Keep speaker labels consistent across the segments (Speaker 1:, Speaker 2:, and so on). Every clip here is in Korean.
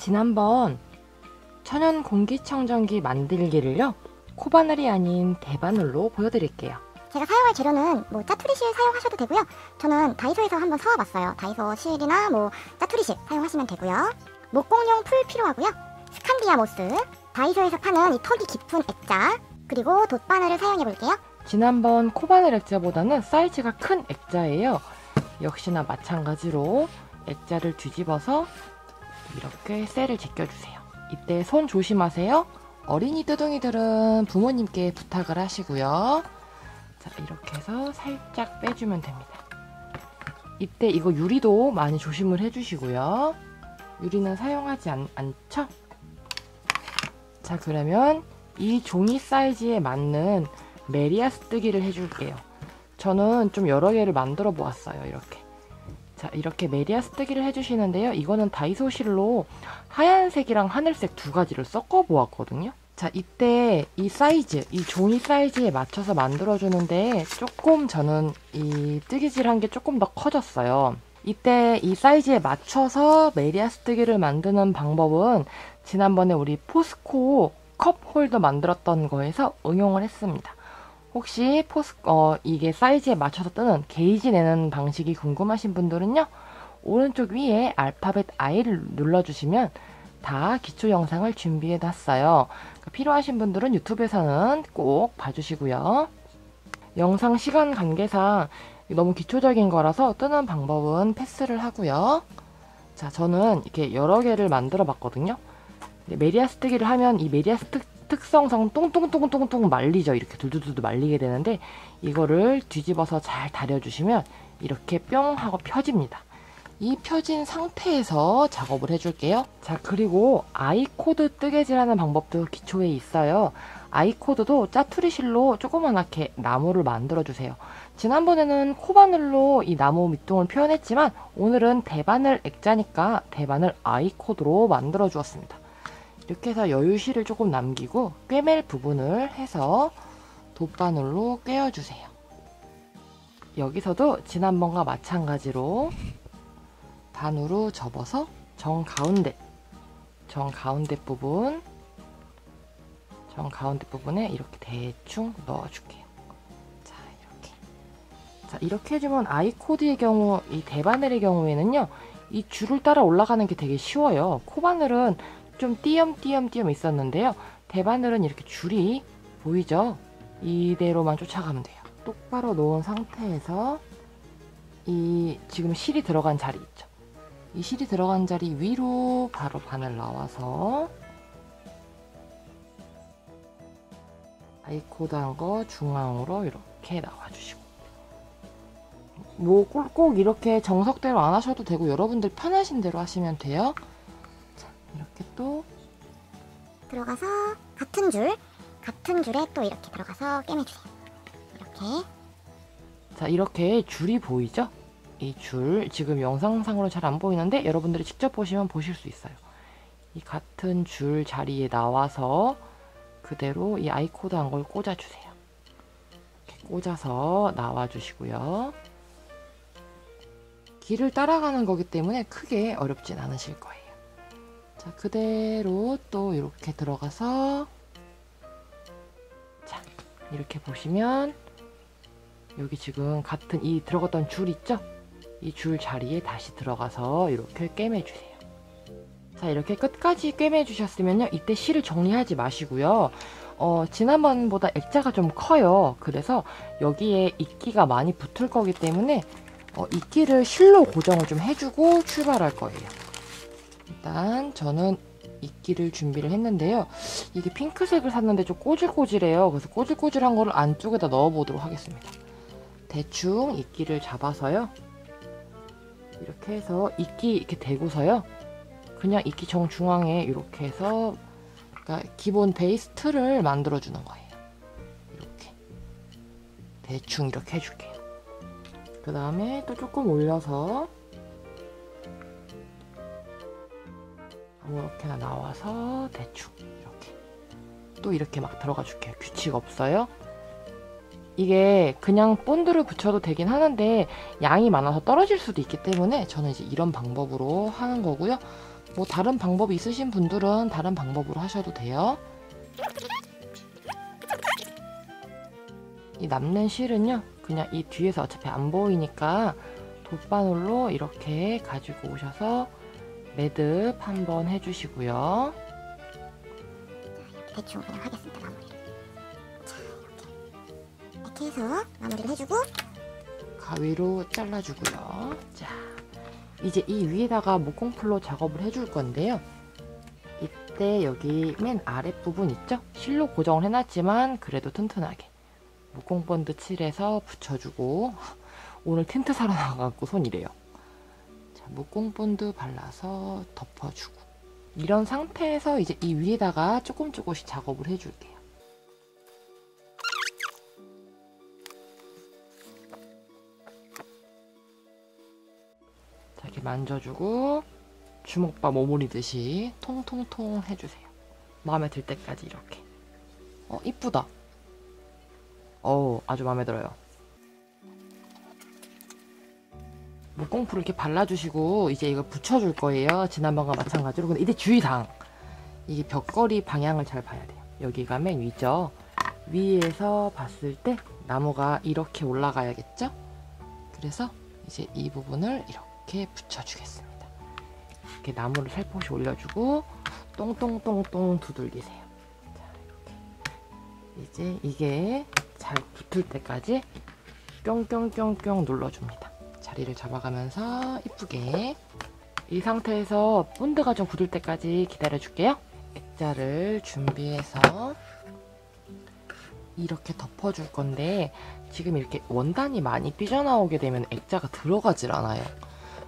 Speaker 1: 지난번 천연 공기청정기 만들기를요, 코바늘이 아닌 대바늘로 보여드릴게요.
Speaker 2: 제가 사용할 재료는 짜투리 실 사용하셔도 되고요. 저는 다이소에서 한번 사와봤어요. 다이소 실이나 짜투리 실 사용하시면 되고요. 목공용 풀 필요하고요. 스칸디아 모스, 다이소에서 파는 이 턱이 깊은 액자, 그리고 돗바늘을 사용해 볼게요.
Speaker 1: 지난번 코바늘 액자보다는 사이즈가 큰 액자예요. 역시나 마찬가지로 액자를 뒤집어서 이렇게 셀을 제껴주세요. 이때 손 조심하세요. 어린이 뚜둥이들은 부모님께 부탁을 하시고요. 자, 이렇게 해서 살짝 빼주면 됩니다. 이때 이거 유리도 많이 조심을 해주시고요. 유리는 사용하지 않죠? 자, 그러면 이 종이 사이즈에 맞는 메리아스 뜨기를 해줄게요. 저는 좀 여러 개를 만들어 보았어요. 이렇게. 자, 이렇게 메리아스 뜨기를 해주시는데요. 이거는 다이소 실로 하얀색이랑 하늘색 두 가지를 섞어 보았거든요. 자, 이때 이 사이즈, 이 종이 사이즈에 맞춰서 만들어주는데 조금 저는 이 뜨기질한 게 조금 더 커졌어요. 이때 이 사이즈에 맞춰서 메리아스 뜨기를 만드는 방법은 지난번에 우리 포스코 컵 홀더 만들었던 거에서 응용을 했습니다. 혹시 이게 사이즈에 맞춰서 뜨는 게이지 내는 방식이 궁금하신 분들은요, 오른쪽 위에 알파벳 I를 눌러주시면 다 기초 영상을 준비해 놨어요. 필요하신 분들은 유튜브에서는 꼭 봐주시고요. 영상 시간 관계상 너무 기초적인 거라서 뜨는 방법은 패스를 하고요. 자, 저는 이렇게 여러 개를 만들어 봤거든요. 메리아스 뜨기를 하면 이 메리아스 특성상 똥똥똥똥똥 말리죠. 이렇게 둘둘둘 말리게 되는데, 이거를 뒤집어서 잘 다려주시면 이렇게 뿅 하고 펴집니다. 이 펴진 상태에서 작업을 해줄게요. 자, 그리고 아이코드 뜨개질하는 방법도 기초에 있어요. 아이코드도 짜투리 실로 조그맣게 나무를 만들어주세요. 지난번에는 코바늘로 이 나무 밑둥을 표현했지만 오늘은 대바늘 액자니까 대바늘 아이코드로 만들어 주었습니다. 이렇게 해서 여유실을 조금 남기고 꿰맬 부분을 해서 돗바늘로 꿰어주세요. 여기서도 지난번과 마찬가지로 반으로 접어서 정가운데 부분에 이렇게 대충 넣어줄게요. 자, 이렇게 해주면 아이코드의 경우, 이 대바늘의 경우에는요, 이 줄을 따라 올라가는 게 되게 쉬워요. 코바늘은 좀 띄엄띄엄 있었는데요, 대바늘은 이렇게 줄이 보이죠? 이대로만 쫓아가면 돼요. 똑바로 놓은 상태에서 이 지금 실이 들어간 자리 있죠? 이 실이 들어간 자리 위로 바로 바늘 나와서 아이코드 한 거 중앙으로 이렇게 나와주시고, 꼭 이렇게 정석대로 안 하셔도 되고 여러분들 편하신 대로 하시면 돼요. 자, 이렇게 또
Speaker 2: 들어가서 같은 줄에 또 이렇게 들어가서 꿰매주세요. 이렇게.
Speaker 1: 자, 이렇게 줄이 보이죠? 이 줄 지금 영상상으로 잘 안 보이는데 여러분들이 직접 보시면 보실 수 있어요. 이 같은 줄 자리에 나와서 그대로 이 아이코드 한 걸 꽂아주세요. 이렇게 꽂아서 나와주시고요. 길을 따라가는 거기 때문에 크게 어렵진 않으실 거예요. 자, 그대로 또 이렇게 들어가서, 자, 이렇게 보시면 여기 지금 같은 이 들어갔던 줄 있죠? 이 줄 자리에 다시 들어가서 이렇게 꿰매주세요. 자, 이렇게 끝까지 꿰매주셨으면요, 이때 실을 정리하지 마시고요. 지난번보다 액자가 좀 커요. 그래서 여기에 이끼가 많이 붙을 거기 때문에 이끼를 실로 고정을 좀 해주고 출발할 거예요. 일단 저는 이끼를 준비를 했는데요. 이게 핑크색을 샀는데 좀 꼬질꼬질해요. 그래서 꼬질꼬질한 거를 안쪽에다 넣어보도록 하겠습니다. 대충 이끼를 잡아서요, 이렇게 해서 이끼 이렇게 대고서요, 그냥 이끼 정중앙에 이렇게 해서, 그러니까 기본 베이스 틀을 만들어 주는 거예요. 이렇게 대충 이렇게 해줄게요. 그 다음에 또 조금 올려서 아무렇게나 나와서 대충 이렇게 또 이렇게 막 들어가 줄게요. 규칙 없어요. 이게 그냥 본드를 붙여도 되긴 하는데 양이 많아서 떨어질 수도 있기 때문에 저는 이제 이런 방법으로 하는 거고요. 뭐 다른 방법이 있으신 분들은 다른 방법으로 하셔도 돼요. 이 남는 실은요, 그냥 이 뒤에서 어차피 안 보이니까 돗바늘로 이렇게 가지고 오셔서 매듭 한번 해주시고요.
Speaker 2: 대충 그냥 하겠습니다. 마무리를. 자, 이렇게 해서 마무리를 해주고
Speaker 1: 가위로 잘라주고요. 자, 이제 이 위에다가 목공풀로 작업을 해줄 건데요. 이때 여기 맨 아랫부분 있죠? 실로 고정을 해놨지만 그래도 튼튼하게 목공본드 칠해서 붙여주고, 오늘 틴트 사러 나가갖고 손 이래요. 자, 목공본드 발라서 덮어주고, 이런 상태에서 이제 이 위에다가 조금씩 작업을 해줄게요. 자, 이렇게 만져주고 주먹밥 오므리듯이 통통통 해주세요. 마음에 들 때까지 이렇게. 이쁘다. 아주 마음에 들어요. 목공풀을 이렇게 발라주시고 이제 이걸 붙여줄 거예요. 지난번과 마찬가지로. 근데 이때 주의사항. 이게 벽걸이 방향을 잘 봐야 돼요. 여기가 맨 위죠. 위에서 봤을 때 나무가 이렇게 올라가야겠죠? 그래서 이제 이 부분을 이렇게 붙여주겠습니다. 이렇게 나무를 살포시 올려주고 똥똥똥똥 두들기세요. 자, 이렇게. 이제 이게 잘 붙을 때까지 뿅뿅뿅뿅 눌러줍니다. 자리를 잡아가면서 이쁘게. 이 상태에서 본드가 좀 굳을 때까지 기다려줄게요. 액자를 준비해서 이렇게 덮어줄 건데, 지금 이렇게 원단이 많이 삐져나오게 되면 액자가 들어가질 않아요.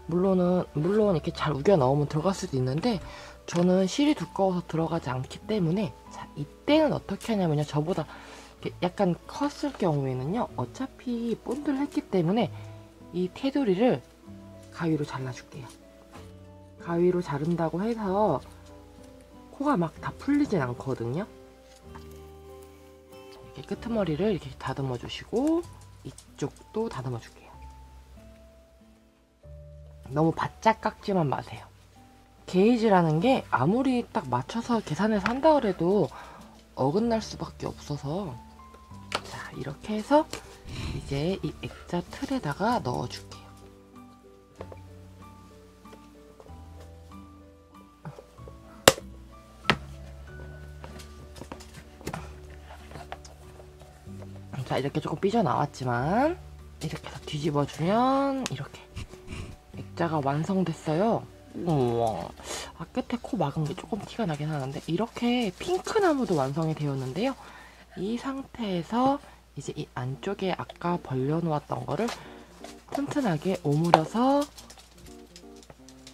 Speaker 1: 물론 이렇게 잘 우겨 넣으면 들어갈 수도 있는데, 저는 실이 두꺼워서 들어가지 않기 때문에, 자, 이때는 어떻게 하냐면요, 저보다 약간 컸을 경우에는요, 어차피 본드를 했기 때문에 이 테두리를 가위로 잘라줄게요. 가위로 자른다고 해서 코가 막 다 풀리진 않거든요. 이렇게 끄트머리를 이렇게 다듬어 주시고 이쪽도 다듬어 줄게요. 너무 바짝 깎지만 마세요. 게이지라는 게 아무리 딱 맞춰서 계산해서 한다 그래도 어긋날 수밖에 없어서, 자, 이렇게 해서 이제 이 액자 틀에다가 넣어줄게요. 자, 이렇게 조금 삐져나왔지만 이렇게 해서 뒤집어주면 이렇게 액자가 완성됐어요. 우와. 끝에 코 막은 게 조금 티가 나긴 하는데, 이렇게 핑크나무도 완성이 되었는데요. 이 상태에서 이제 이 안쪽에 아까 벌려놓았던 거를 튼튼하게 오므려서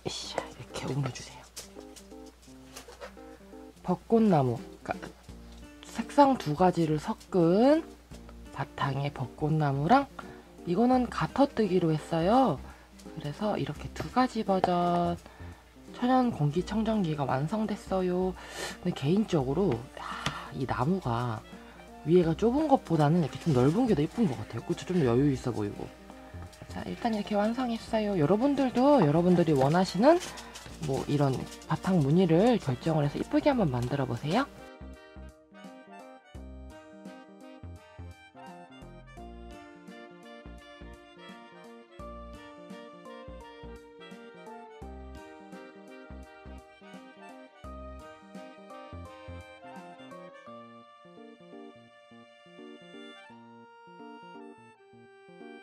Speaker 1: 이렇게 오므려주세요. 벚꽃나무, 그러니까 색상 두 가지를 섞은 바탕에 벚꽃나무랑, 이거는 가터뜨기로 했어요. 그래서 이렇게 두 가지 버전 천연 공기청정기가 완성됐어요. 근데 개인적으로 이 나무가 위에가 좁은 것보다는 이렇게 좀 넓은 게 더 예쁜 것 같아요. 그쵸? 좀 더 여유 있어 보이고. 자, 일단 이렇게 완성했어요. 여러분들도 여러분들이 원하시는 뭐 이런 바탕 무늬를 결정을 해서 이쁘게 한번 만들어 보세요.